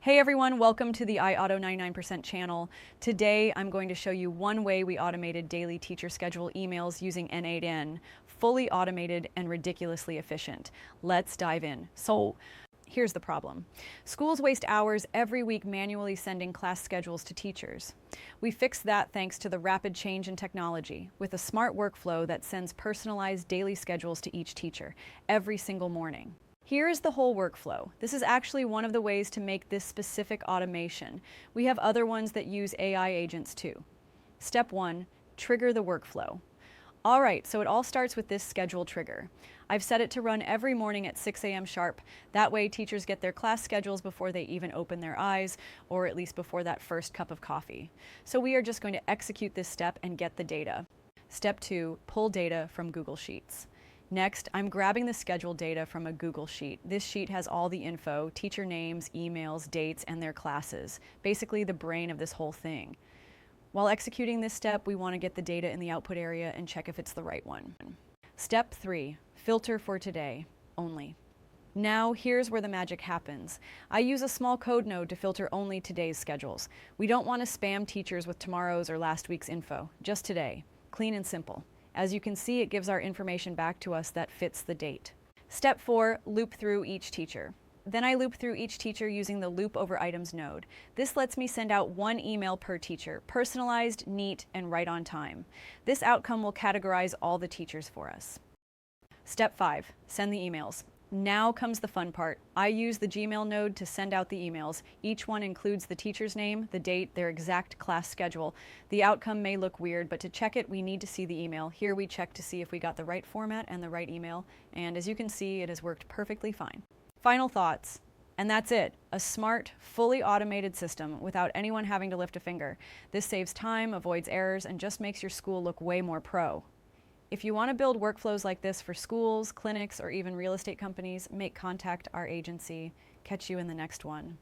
Hey everyone, welcome to the iAuto 99% channel. Today I'm going to show you one way we automated daily teacher schedule emails using N8N. Fully automated and ridiculously efficient. Let's dive in. So here's the problem. Schools waste hours every week manually sending class schedules to teachers. We fixed that thanks to the rapid change in technology with a smart workflow that sends personalized daily schedules to each teacher every single morning. Here is the whole workflow. This is actually one of the ways to make this specific automation. We have other ones that use AI agents too. Step 1, trigger the workflow. All right, so it all starts with this schedule trigger. I've set it to run every morning at 6 a.m. sharp. That way teachers get their class schedules before they even open their eyes, or at least before that first cup of coffee. So we are just going to execute this step and get the data. Step 2, pull data from Google Sheets. Next, I'm grabbing the schedule data from a Google Sheet. This sheet has all the info, teacher names, emails, dates, and their classes. Basically the brain of this whole thing. While executing this step, we want to get the data in the output area and check if it's the right one. Step 3, filter for today only. Now, here's where the magic happens. I use a small code node to filter only today's schedules. We don't want to spam teachers with tomorrow's or last week's info, just today. Clean and simple. As you can see, it gives our information back to us that fits the date. Step 4, loop through each teacher. Then I loop through each teacher using the loop over items node. This lets me send out one email per teacher, personalized, neat, and right on time. This outcome will categorize all the teachers for us. Step 5, send the emails. Now comes the fun part. I use the Gmail node to send out the emails. Each one includes the teacher's name, the date, their exact class schedule. The outcome may look weird, but to check it, we need to see the email. Here we check to see if we got the right format and the right email, and as you can see, it has worked perfectly fine. Final thoughts. And that's it. A smart, fully automated system without anyone having to lift a finger. This saves time, avoids errors, and just makes your school look way more pro. If you want to build workflows like this for schools, clinics, or even real estate companies, make contact our agency. Catch you in the next one.